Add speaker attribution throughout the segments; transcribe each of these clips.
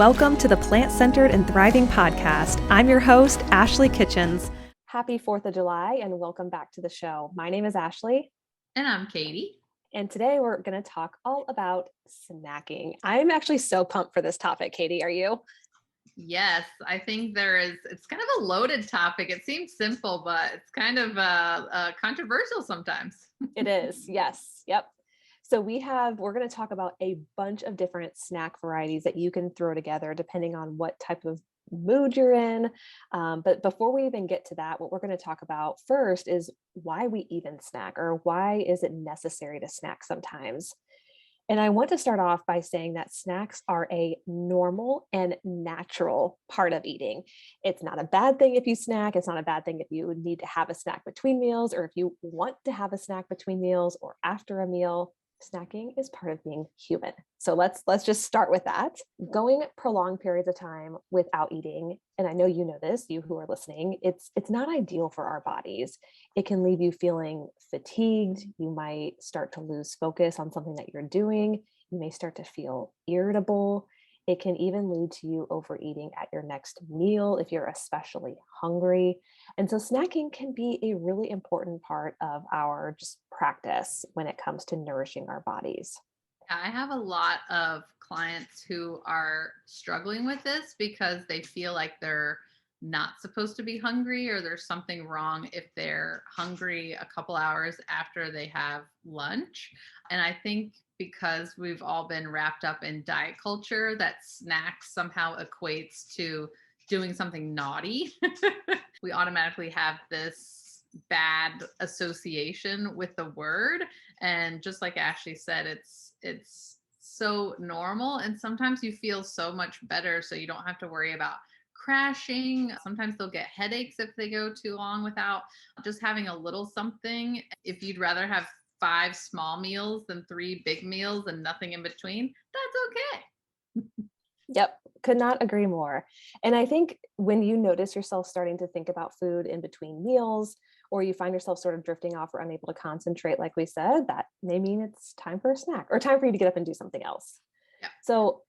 Speaker 1: Welcome to the Plant Centered and Thriving podcast. I'm your host, Ashley Kitchens. Happy 4th of July and welcome back to the show. My name is Ashley.
Speaker 2: And I'm Katie.
Speaker 1: And today we're going to talk all about snacking. I'm actually so pumped for this topic, Katie. Are you?
Speaker 2: Yes, I think it's kind of a loaded topic. It seems simple, but it's kind of controversial sometimes.
Speaker 1: It is. Yes. Yep. So we're going to talk about a bunch of different snack varieties that you can throw together depending on what type of mood you're in. But before we even get to that, what we're going to talk about first is why we even snack, or why is it necessary to snack sometimes? And I want to start off by saying that snacks are a normal and natural part of eating. It's not a bad thing if you snack. It's not a bad thing if you need to have a snack between meals, or if you want to have a snack between meals or after a meal. Snacking is part of being human. So let's just start with that. Going prolonged periods of time without eating, and I know you know this, you who are listening, it's not ideal for our bodies. It can leave you feeling fatigued. You might start to lose focus on something that you're doing. You may start to feel irritable. It can even lead to you overeating at your next meal if you're especially hungry. And so snacking can be a really important part of our just practice when it comes to nourishing our bodies.
Speaker 2: I have a lot of clients who are struggling with this because they feel like they're not supposed to be hungry, or there's something wrong if they're hungry a couple hours after they have lunch. And I think because we've all been wrapped up in diet culture, that snacks somehow equates to doing something naughty. We automatically have this bad association with the word. And just like Ashley said, it's so normal. And sometimes you feel so much better, so you don't have to worry about crashing. Sometimes they'll get headaches if they go too long without just having a little something. If you'd rather have 5 small meals than 3 big meals and nothing in between, that's okay.
Speaker 1: Yep, could not agree more. And I think when you notice yourself starting to think about food in between meals, or you find yourself sort of drifting off or unable to concentrate, like we said, that may mean it's time for a snack or time for you to get up and do something else.
Speaker 2: Yep.
Speaker 1: So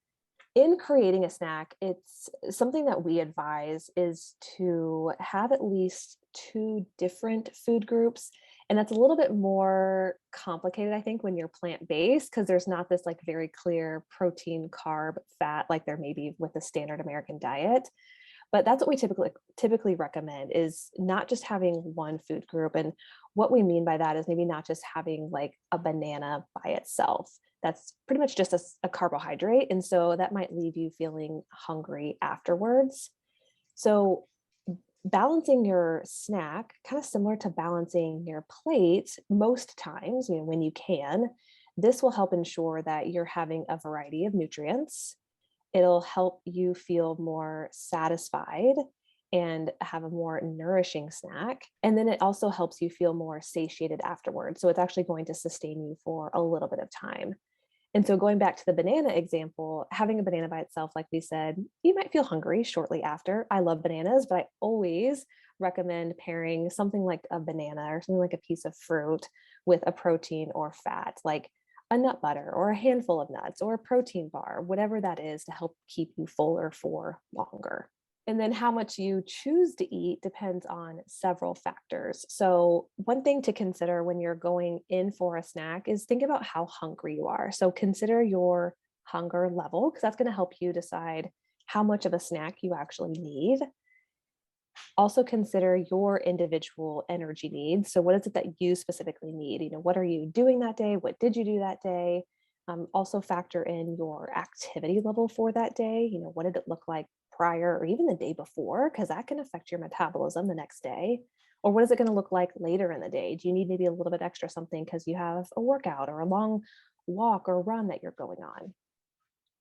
Speaker 1: in creating a snack, it's something that we advise is to have at least 2 different food groups. And that's a little bit more complicated, I think, when you're plant-based, because there's not this like very clear protein, carb, fat, like there may be with the standard American diet. But that's what we typically recommend, is not just having one food group. And what we mean by that is maybe not just having like a banana by itself. That's pretty much just a carbohydrate. And so that might leave you feeling hungry afterwards. So balancing your snack, kind of similar to balancing your plate most times, when you can, this will help ensure that you're having a variety of nutrients. It'll help you feel more satisfied and have a more nourishing snack. And then it also helps you feel more satiated afterwards. So it's actually going to sustain you for a little bit of time. And so going back to the banana example, having a banana by itself, like we said, you might feel hungry shortly after. I love bananas, but I always recommend pairing something like a banana or something like a piece of fruit with a protein or fat, like a nut butter or a handful of nuts or a protein bar, whatever that is, to help keep you fuller for longer. And then how much you choose to eat depends on several factors. So one thing to consider when you're going in for a snack is think about how hungry you are. So consider your hunger level, because that's going to help you decide how much of a snack you actually need. Also consider your individual energy needs. So what is it that you specifically need? What are you doing that day? What did you do that day? Also factor in your activity level for that day. What did it look like prior or even the day before? Because that can affect your metabolism the next day. Or what is it going to look like later in the day? Do you need maybe a little bit extra something because you have a workout or a long walk or run that you're going on?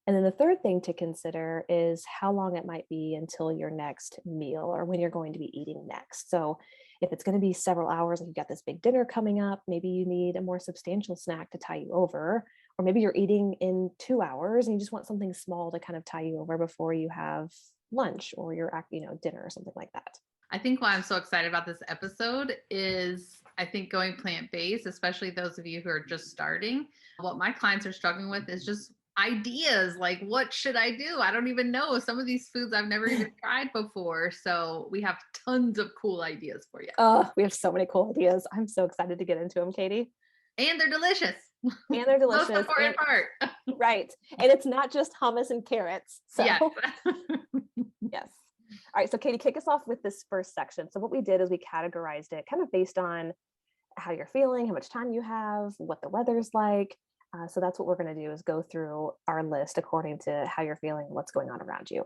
Speaker 1: And then the third thing to consider is how long it might be until your next meal, or when you're going to be eating next. So if it's going to be several hours, like you've got this big dinner coming up, maybe you need a more substantial snack to tie you over. Or maybe you're eating in 2 hours and you just want something small to kind of tie you over before you have lunch or your dinner or something like that.
Speaker 2: I think why I'm so excited about this episode is I think going plant-based, especially those of you who are just starting, what my clients are struggling with is just ideas like what should I do? I don't even know. Some of these foods I've never even tried before. So we have tons of cool ideas for you.
Speaker 1: Oh, we have so many cool ideas. I'm so excited to get into them, Katie.
Speaker 2: And they're delicious.
Speaker 1: And they're
Speaker 2: Most
Speaker 1: delicious.
Speaker 2: important
Speaker 1: And
Speaker 2: part.
Speaker 1: right. And it's not just hummus and carrots.
Speaker 2: Yes.
Speaker 1: So yes. All right. So Katie, kick us off with this first section. So what we did is we categorized it kind of based on how you're feeling, how much time you have, what the weather's like. So that's what we're going to do is go through our list according to how you're feeling, what's going on around you.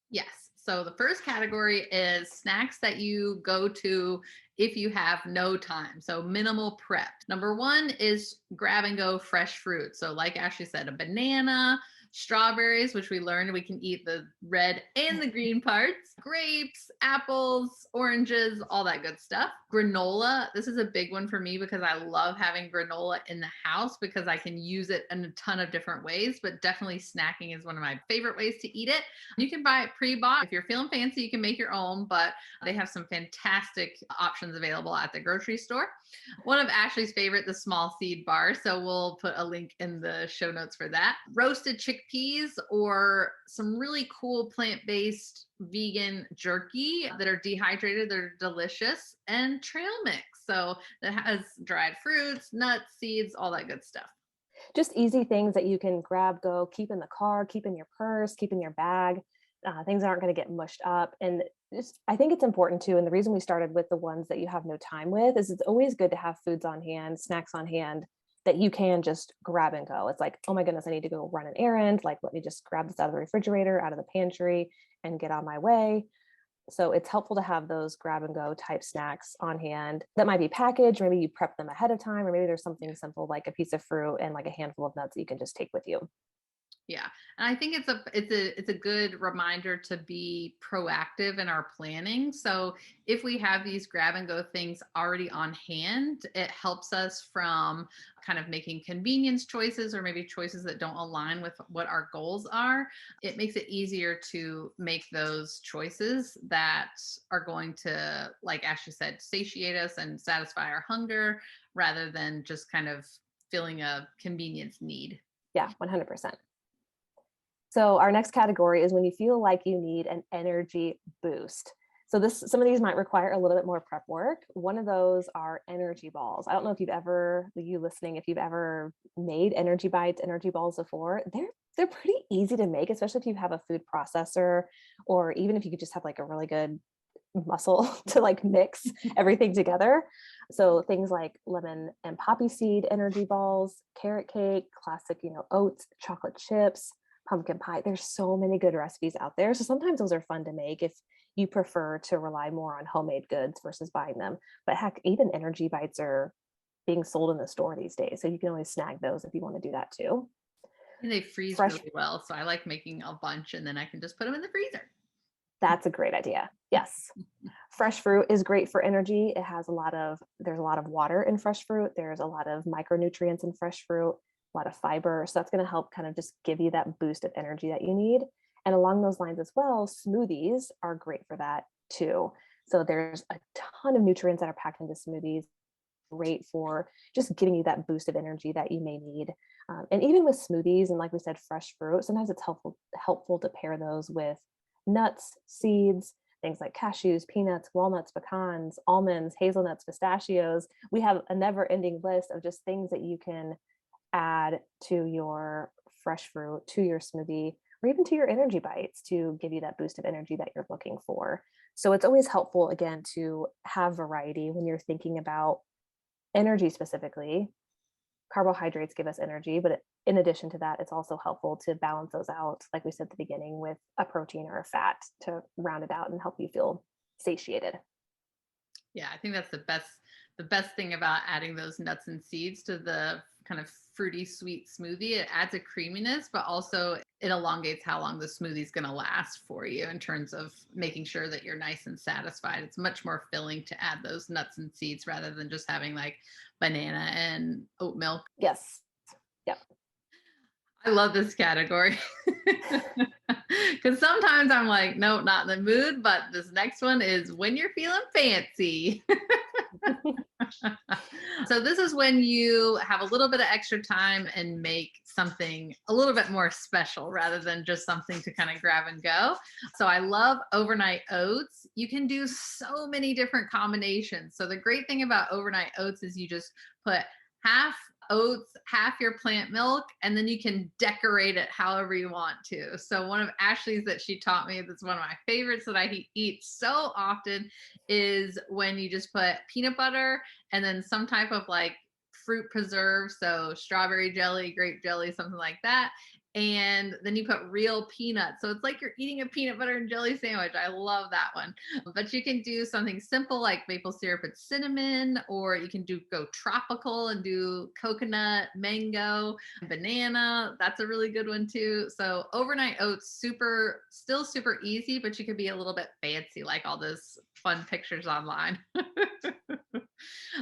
Speaker 2: Yes. So the first category is snacks that you go to if you have no time. So minimal prep. Number one is grab and go fresh fruit. So like Ashley said, a banana, strawberries, which we learned we can eat the red and the green parts, grapes, apples, oranges, all that good stuff. Granola. This is a big one for me because I love having granola in the house because I can use it in a ton of different ways, but definitely snacking is one of my favorite ways to eat it. You can buy it pre-bought. If you're feeling fancy, you can make your own, but they have some fantastic options available at the grocery store. One of Ashley's favorite, the small seed bar. So we'll put a link in the show notes for that. Roasted chickpeas or some really cool plant-based vegan jerky that are dehydrated. They're delicious. And trail mix. So that has dried fruits, nuts, seeds, all that good stuff.
Speaker 1: Just easy things that you can grab, go, keep in the car, keep in your purse, keep in your bag. Things that aren't going to get mushed up. And just, I think it's important too. And the reason we started with the ones that you have no time with is it's always good to have foods on hand, snacks on hand that you can just grab and go. It's like, oh my goodness, I need to go run an errand. Like, let me just grab this out of the refrigerator, out of the pantry, and get on my way. So it's helpful to have those grab and go type snacks on hand that might be packaged. Maybe you prep them ahead of time, or maybe there's something simple like a piece of fruit and like a handful of nuts that you can just take with you.
Speaker 2: Yeah. And I think it's a good reminder to be proactive in our planning. So if we have these grab and go things already on hand, it helps us from kind of making convenience choices or maybe choices that don't align with what our goals are. It makes it easier to make those choices that are going to, like Ashley said, satiate us and satisfy our hunger rather than just kind of filling a convenience need.
Speaker 1: Yeah, 100%. So our next category is when you feel like you need an energy boost. So some of these might require a little bit more prep work. One of those are energy balls. I don't know if you listening, if you've ever made energy bites, energy balls before. They're pretty easy to make, especially if you have a food processor, or even if you could just have like a really good muscle to like mix everything together. So things like lemon and poppy seed energy balls, carrot cake, classic, oats, chocolate chips, pumpkin pie. There's so many good recipes out there. So sometimes those are fun to make if you prefer to rely more on homemade goods versus buying them. But heck, even energy bites are being sold in the store these days. So you can always snag those if you want to do that too.
Speaker 2: And they freeze
Speaker 1: Fresh,
Speaker 2: really well. So I like making a bunch and then I can just put them in the freezer.
Speaker 1: that's a great idea. Yes. Fresh fruit is great for energy. There's a lot of water in fresh fruit. There's a lot of micronutrients in fresh fruit, a lot of fiber. So that's going to help kind of just give you that boost of energy that you need. And along those lines as well, smoothies are great for that too. So there's a ton of nutrients that are packed into smoothies, great for just giving you that boost of energy that you may need. And even with smoothies and like we said, fresh fruit, sometimes it's helpful to pair those with nuts, seeds, things like cashews, peanuts, walnuts, pecans, almonds, hazelnuts, pistachios. We have a never ending list of just things that you can add to your fresh fruit, to your smoothie, or even to your energy bites to give you that boost of energy that you're looking for. So it's always helpful, again, to have variety when you're thinking about energy specifically. Carbohydrates give us energy, but in addition to that, it's also helpful to balance those out, like we said at the beginning, with a protein or a fat to round it out and help you feel satiated.
Speaker 2: Yeah, I think that's the best thing about adding those nuts and seeds to the kind of fruity sweet smoothie. It adds a creaminess, but also it elongates how long the smoothie is going to last for you in terms of making sure that you're nice and satisfied. It's much more filling to add those nuts and seeds rather than just having like banana and oat milk.
Speaker 1: Yes. Yep.
Speaker 2: I love this category because sometimes I'm like, no, not in the mood. But this next one is when you're feeling fancy. So this is when you have a little bit of extra time and make something a little bit more special rather than just something to kind of grab and go. So I love overnight oats. You can do so many different combinations. So the great thing about overnight oats is you just put half oats, half your plant milk, and then you can decorate it however you want to. So one of Ashley's that she taught me, that's one of my favorites that I eat so often, is when you just put peanut butter and then some type of like fruit preserve, so strawberry jelly, grape jelly, something like that. And then you put real peanuts. So it's like you're eating a peanut butter and jelly sandwich. I love that one. But you can do something simple like maple syrup and cinnamon, or you can go tropical and do coconut, mango, banana. That's a really good one too. So overnight oats, still super easy, but you could be a little bit fancy, like all those fun pictures online.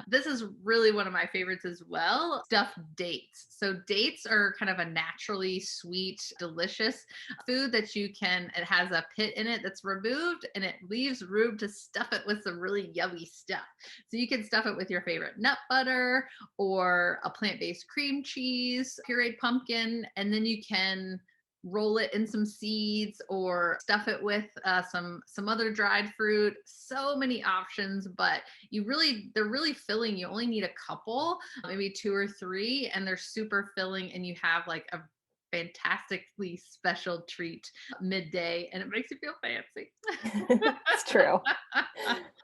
Speaker 2: This is really one of my favorites as well, stuffed dates. So dates are kind of a naturally sweet, delicious food that it has a pit in it that's removed and it leaves room to stuff it with some really yummy stuff. So you can stuff it with your favorite nut butter or a plant-based cream cheese, pureed pumpkin, and then you can roll it in some seeds or stuff it with some other dried fruit. So many options, but they're really filling. You only need a couple, maybe two or three, and they're super filling, and you have like a fantastically special treat midday, and it makes you feel fancy.
Speaker 1: It's true.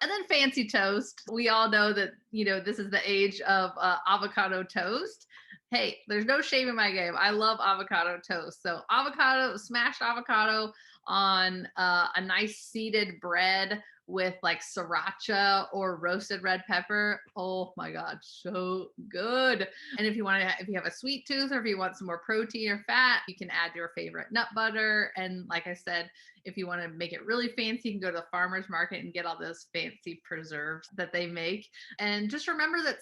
Speaker 2: And then fancy toast. We all know that, this is the age of avocado toast. Hey, there's no shame in my game. I love avocado toast. So smashed avocado on a nice seeded bread with like sriracha or roasted red pepper. Oh my God, so good. And if you have a sweet tooth or if you want some more protein or fat, you can add your favorite nut butter. And like I said, if you want to make it really fancy, you can go to the farmer's market and get all those fancy preserves that they make. And just remember that,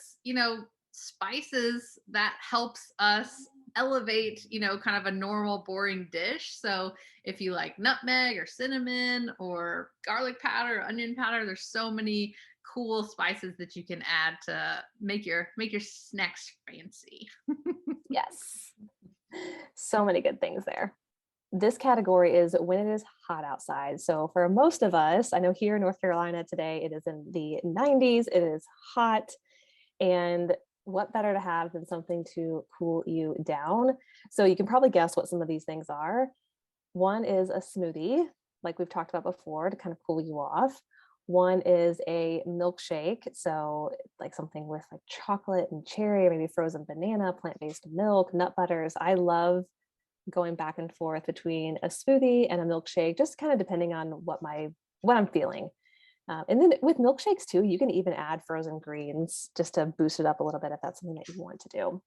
Speaker 2: spices that helps us elevate, kind of a normal boring dish. So if you like nutmeg or cinnamon or garlic powder, or onion powder, there's so many cool spices that you can add to make your snacks fancy.
Speaker 1: Yes. So many good things there. This category is when it is hot outside. So for most of us, I know here in North Carolina today, it is in the 90s, it is hot. And what better to have than something to cool you down? So you can probably guess what some of these things are. One is a smoothie, like we've talked about before, to kind of cool you off. One is a milkshake. So like something with like chocolate and cherry, maybe frozen banana, plant-based milk, nut butters. I love going back and forth between a smoothie and a milkshake, just kind of depending on what I'm feeling. And then with milkshakes too, you can even add frozen greens just to boost it up a little bit if that's something that you want to do.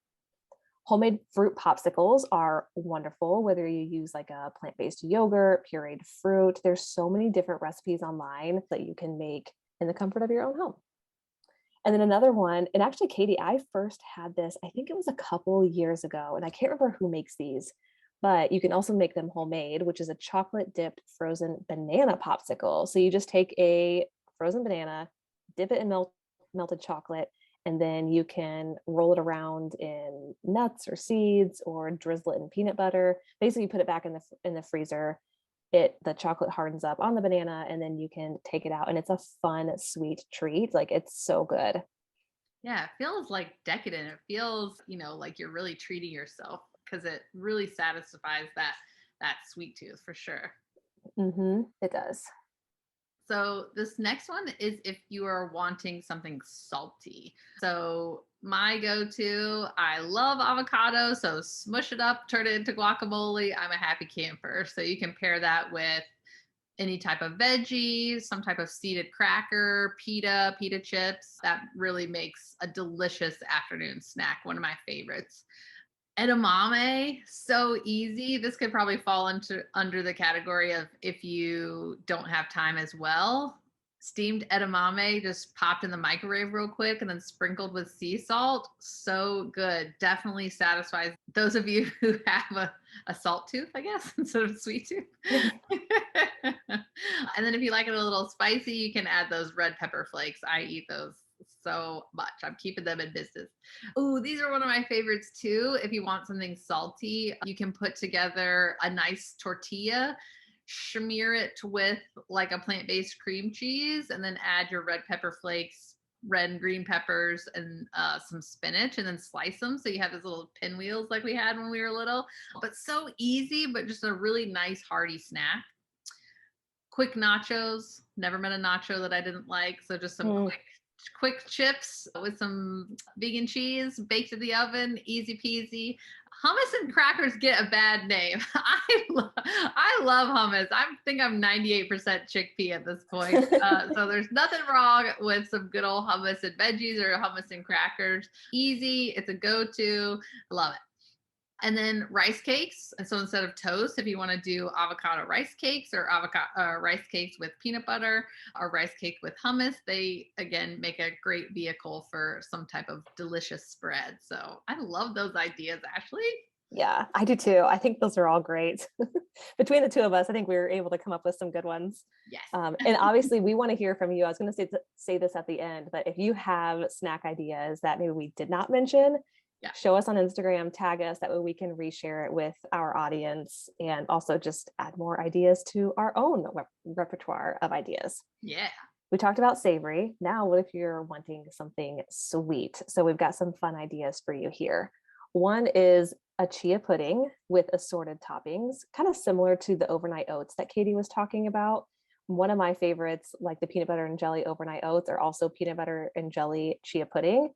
Speaker 1: Homemade fruit popsicles are wonderful, whether you use like a plant-based yogurt, pureed fruit. There's so many different recipes online that you can make in the comfort of your own home. And then another one, and actually, Katie, I first had this, I think it was a couple years ago, and I can't remember who makes these, but you can also make them homemade, which is a chocolate dipped frozen banana popsicle. So you just take a frozen banana, dip it in melted chocolate, and then you can roll it around in nuts or seeds or drizzle it in peanut butter. Basically, you put it back in the freezer. The chocolate hardens up on the banana, and then you can take it out, and it's a fun, sweet treat. Like, it's so good.
Speaker 2: Yeah, it feels like decadent. It feels, like you're really treating yourself because it really satisfies that sweet tooth for sure.
Speaker 1: It does.
Speaker 2: So this next one is if you are wanting something salty. So my go-to, I love avocado, so smush it up, turn it into guacamole. I'm a happy camper. So you can pair that with any type of veggies, some type of seeded cracker, pita chips. That really makes a delicious afternoon snack, one of my favorites. Edamame, so easy. This could probably fall under the category of if you don't have time as well. Steamed edamame just popped in the microwave real quick and then sprinkled with sea salt. So good. Definitely satisfies those of you who have a salt tooth, I guess, instead of sweet tooth. And then if you like it a little spicy, you can add those red pepper flakes. I eat those so much. I'm keeping them in business. Ooh, these are one of my favorites too. If you want something salty, you can put together a nice tortilla, smear it with like a plant-based cream cheese, and then add your red pepper flakes, red and green peppers, and some spinach, and then slice them so you have these little pinwheels like we had when we were little. But so easy, but just a really nice hearty snack. Quick nachos. Never met a nacho that I didn't like. So just some
Speaker 1: Mm.
Speaker 2: quick chips with some vegan cheese, baked in the oven, easy peasy. Hummus and crackers get a bad name. I love hummus. I think I'm 98% chickpea at this point. So there's nothing wrong with some good old hummus and veggies or hummus and crackers. Easy. It's a go-to. Love it. And then rice cakes. And so instead of toast, if you want to do avocado rice cakes or avocado rice cakes with peanut butter or rice cake with hummus, they again make a great vehicle for some type of delicious spread. So I love those ideas, Ashley.
Speaker 1: Yeah, I do too. I think those are all great. Between the two of us, I think we were able to come up with some good ones.
Speaker 2: Yes.
Speaker 1: And obviously, we want to hear from you. I was going to say this at the end, but if you have snack ideas that maybe we did not mention,
Speaker 2: Yeah.
Speaker 1: show us on Instagram, tag us. That way we can reshare it with our audience and also just add more ideas to our own repertoire of ideas.
Speaker 2: Yeah.
Speaker 1: We talked about savory. Now, what if you're wanting something sweet? So we've got some fun ideas for you here. One is a chia pudding with assorted toppings, kind of similar to the overnight oats that Katie was talking about. One of my favorites, like the peanut butter and jelly overnight oats, are also peanut butter and jelly chia pudding.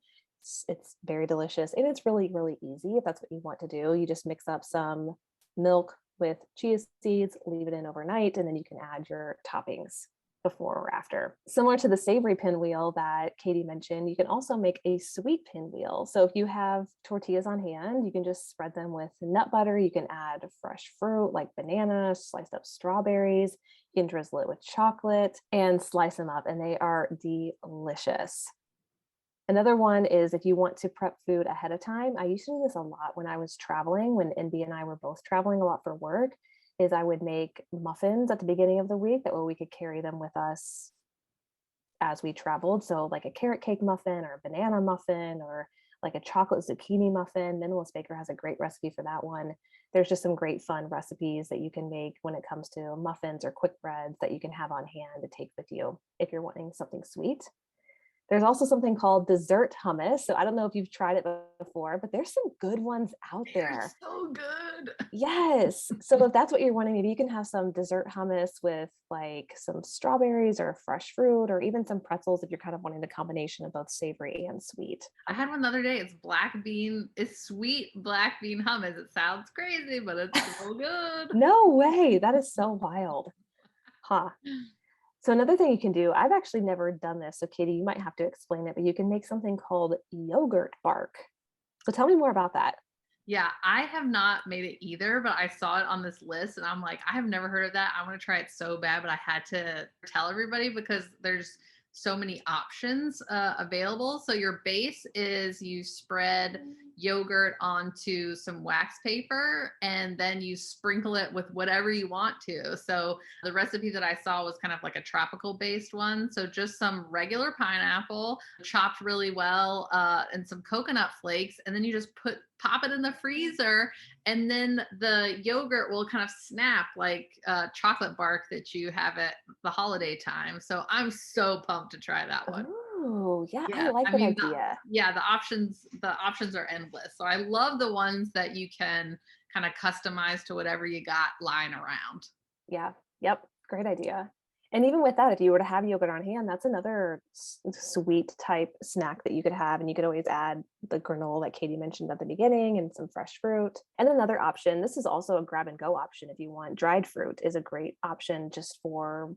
Speaker 1: It's very delicious and it's really, really easy if that's what you want to do. You just mix up some milk with chia seeds, leave it in overnight, and then you can add your toppings before or after. Similar to the savory pinwheel that Katie mentioned, you can also make a sweet pinwheel. So if you have tortillas on hand, you can just spread them with nut butter. You can add fresh fruit like banana, sliced up strawberries. You can drizzle it with chocolate and slice them up, and they are delicious. Another one is if you want to prep food ahead of time. I used to do this a lot when I was traveling, when NB and I were both traveling a lot for work, is I would make muffins at the beginning of the week. That way we could carry them with us as we traveled. So like a carrot cake muffin or a banana muffin or like a chocolate zucchini muffin. Minimalist Baker has a great recipe for that one. There's just some great fun recipes that you can make when it comes to muffins or quick breads that you can have on hand to take with you if you're wanting something sweet. There's also something called dessert hummus. So I don't know if you've tried it before, but there's some good ones out
Speaker 2: They're
Speaker 1: there.
Speaker 2: so good.
Speaker 1: Yes. So if that's what you're wanting, maybe you can have some dessert hummus with like some strawberries or fresh fruit or even some pretzels if you're kind of wanting the combination of both savory and sweet.
Speaker 2: I had one the other day. It's sweet black bean hummus. It sounds crazy, but it's so good.
Speaker 1: No way. That is so wild. Huh. So another thing you can do, I've actually never done this. So Katie, you might have to explain it, but you can make something called yogurt bark. So tell me more about that.
Speaker 2: Yeah, I have not made it either, but I saw it on this list and I'm like, I have never heard of that. I want to try it so bad, but I had to tell everybody because there's so many options available. So your base is you spread yogurt onto some wax paper and then you sprinkle it with whatever you want to. So the recipe that I saw was kind of like a tropical based one. So just some regular pineapple chopped really well and some coconut flakes. And then you just pop it in the freezer and then the yogurt will kind of snap like chocolate bark that you have at the holiday time. So I'm so pumped to try that one.
Speaker 1: Oh, yeah, I
Speaker 2: Yeah,
Speaker 1: like
Speaker 2: I
Speaker 1: that
Speaker 2: mean,
Speaker 1: idea.
Speaker 2: the options are endless. So I love the ones that you can kind of customize to whatever you got lying around.
Speaker 1: Yeah. Yep. Great idea. And even with that, if you were to have yogurt on hand, that's another sweet type snack that you could have. And you could always add the granola that Katie mentioned at the beginning and some fresh fruit. And another option, this is also a grab and go option if you want. Dried fruit is a great option just for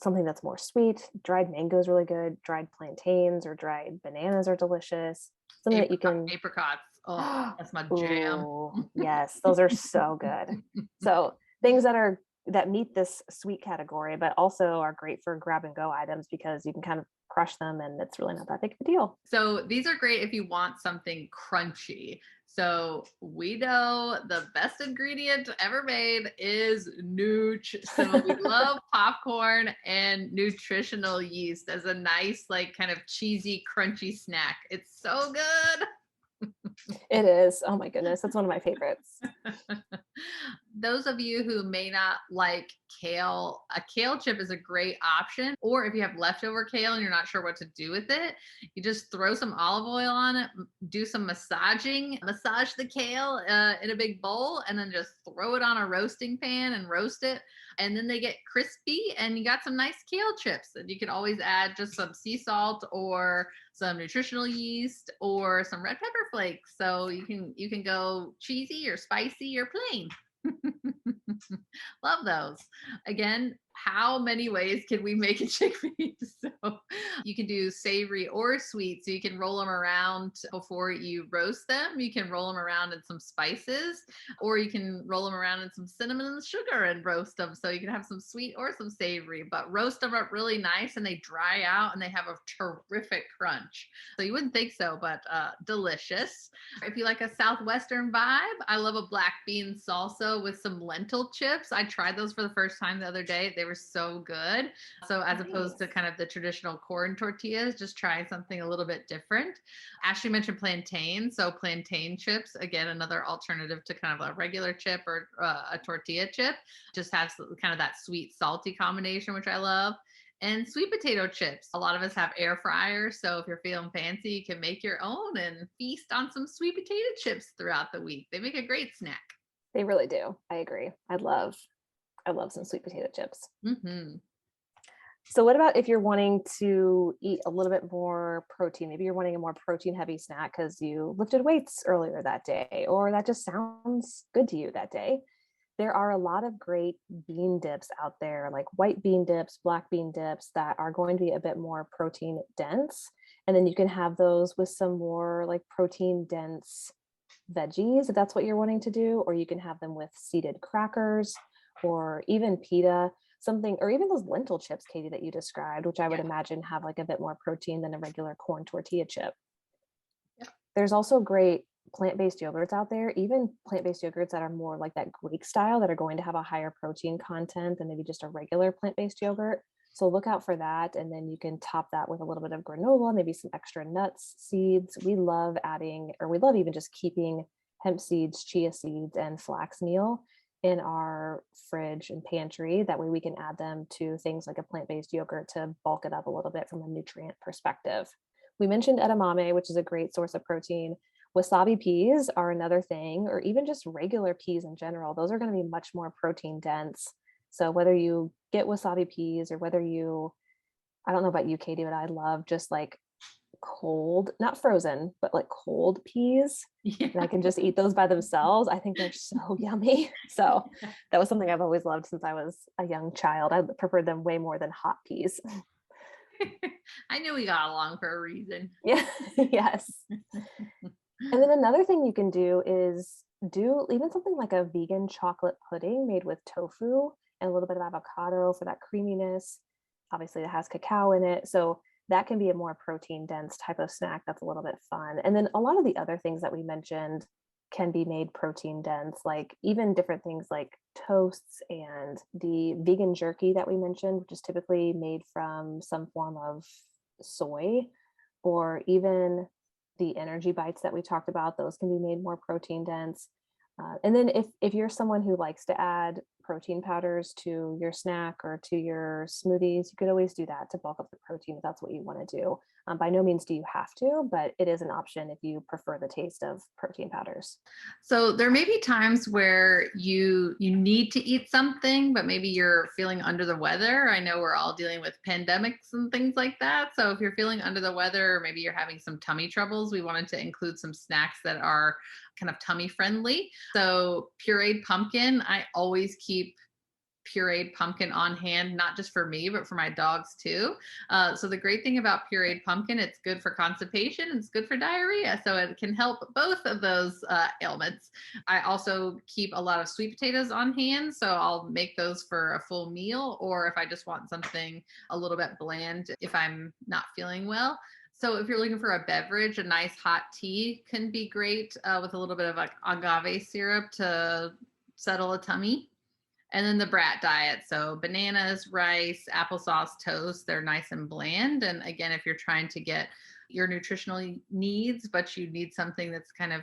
Speaker 1: something that's more sweet. Dried mango is really good. Dried plantains or dried bananas are delicious. Something that you can.
Speaker 2: Apricots. Oh, that's my jam.
Speaker 1: Oh, yes, those are so good. So things that meet this sweet category, but also are great for grab and go items because you can kind of crush them and it's really not that big of a deal.
Speaker 2: So these are great if you want something crunchy. So we know the best ingredient ever made is nooch. So we love popcorn and nutritional yeast as a nice, like kind of cheesy, crunchy snack. It's so good.
Speaker 1: It is. Oh my goodness, that's one of my favorites.
Speaker 2: Those of you who may not like kale, a kale chip is a great option. Or if you have leftover kale and you're not sure what to do with it, you just throw some olive oil on it, do some massaging, massage the kale in a big bowl, and then just throw it on a roasting pan and roast it. And then they get crispy, and you got some nice kale chips. And you can always add just some sea salt or some nutritional yeast or some red pepper flakes. So you can go cheesy or spicy or plain. Love those. Again, how many ways can we make a chickpea? So you can do savory or sweet. So you can roll them around before you roast them. You can roll them around in some spices, or you can roll them around in some cinnamon and sugar and roast them. So you can have some sweet or some savory, but roast them up really nice and they dry out and they have a terrific crunch. So you wouldn't think so, but delicious. If you like a Southwestern vibe, I love a black bean salsa with some lentil chips. I tried those for the first time the other day. They were so good. So as opposed to
Speaker 1: Nice.
Speaker 2: kind of the traditional corn tortillas, just trying something a little bit different. Ashley mentioned plantain. So plantain chips, again, another alternative to kind of a regular chip or a tortilla chip, just has kind of that sweet salty combination, which I love. And sweet potato chips. A lot of us have air fryers. So if you're feeling fancy, you can make your own and feast on some sweet potato chips throughout the week. They make a great snack.
Speaker 1: They really do. I agree. I love some sweet potato chips.
Speaker 2: Hmm.
Speaker 1: So what about if you're wanting to eat a little bit more protein? Maybe you're wanting a more protein heavy snack because you lifted weights earlier that day, or that just sounds good to you that day. There are a lot of great bean dips out there, like white bean dips, black bean dips, that are going to be a bit more protein dense. And then you can have those with some more like protein dense veggies, if that's what you're wanting to do, or you can have them with seeded crackers or even pita, something, or even those lentil chips, Katie, that you described, which I would
Speaker 2: Yeah.
Speaker 1: imagine have like a bit more protein than a regular corn tortilla chip.
Speaker 2: Yeah.
Speaker 1: There's also great plant-based yogurts out there, even plant-based yogurts that are more like that Greek style, that are going to have a higher protein content than maybe just a regular plant-based yogurt. So look out for that. And then you can top that with a little bit of granola, maybe some extra nuts, seeds. We love adding, or we love even just keeping hemp seeds, chia seeds, and flax meal in our fridge and pantry. That way we can add them to things like a plant-based yogurt to bulk it up a little bit from a nutrient perspective. We mentioned edamame, which is a great source of protein. Wasabi peas are another thing, or even just regular peas in general. Those are going to be much more protein dense. So whether you get wasabi peas or whether you, I don't know about you, Katie, but I love just like cold, not frozen, but like cold peas. And I
Speaker 2: Yeah.
Speaker 1: can just eat those by themselves. I think they're so yummy. So that was something I've always loved since I was a young child. I preferred them way more than hot peas.
Speaker 2: I knew we got along for a reason.
Speaker 1: Yeah. Yes. And then another thing you can do is do even something like a vegan chocolate pudding made with tofu and a little bit of avocado for that creaminess. Obviously, it has cacao in it. So that can be a more protein dense type of snack that's a little bit fun. And then a lot of the other things that we mentioned can be made protein dense, like even different things like toasts and the vegan jerky that we mentioned, which is typically made from some form of soy, or even the energy bites that we talked about. Those can be made more protein dense. And then if you're someone who likes to add protein powders to your snack or to your smoothies, you could always do that to bulk up the protein if that's what you want to do. By no means do you have to, but it is an option if you prefer the taste of protein powders.
Speaker 2: So there may be times where you need to eat something, but maybe you're feeling under the weather. I know we're all dealing with pandemics and things like that. So if you're feeling under the weather, or maybe you're having some tummy troubles, we wanted to include some snacks that are kind of tummy friendly. So pureed pumpkin, I always keep pureed pumpkin on hand, not just for me, but for my dogs too. So the great thing about pureed pumpkin, it's good for constipation, it's good for diarrhea. So it can help both of those ailments. I also keep a lot of sweet potatoes on hand. So I'll make those for a full meal, or if I just want something a little bit bland, if I'm not feeling well. So if you're looking for a beverage, a nice hot tea can be great with a little bit of like agave syrup to settle a tummy. And then the brat diet. So bananas, rice, applesauce, toast, they're nice and bland. And again, if you're trying to get your nutritional needs, but you need something that's kind of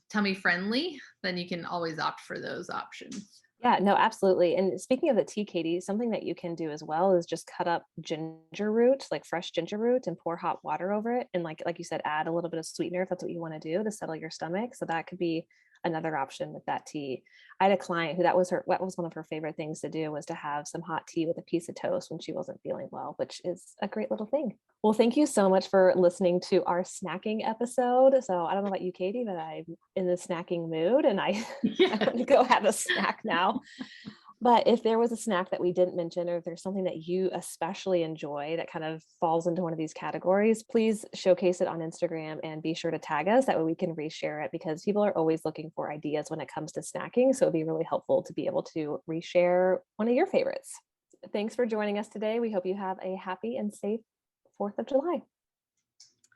Speaker 2: tummy friendly, then you can always opt for those options.
Speaker 1: Yeah, no, absolutely. And speaking of the tea, Katie, something that you can do as well is just cut up ginger root, like fresh ginger root, and pour hot water over it. And like you said, add a little bit of sweetener if that's what you want to do to settle your stomach. So that could be another option with that tea. I had a client who that was one of her favorite things to do was to have some hot tea with a piece of toast when she wasn't feeling well, which is a great little thing. Well, thank you so much for listening to our snacking episode. So I don't know about you, Katie, but I'm in the snacking mood and I I
Speaker 2: Yeah.
Speaker 1: want to go have a snack now. But if there was a snack that we didn't mention, or if there's something that you especially enjoy that kind of falls into one of these categories, please showcase it on Instagram and be sure to tag us. That way we can reshare it because people are always looking for ideas when it comes to snacking. So it'd be really helpful to be able to reshare one of your favorites. Thanks for joining us today. We hope you have a happy and safe 4th of July.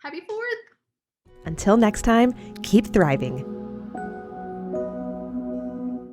Speaker 2: Happy 4th.
Speaker 3: Until next time, keep thriving.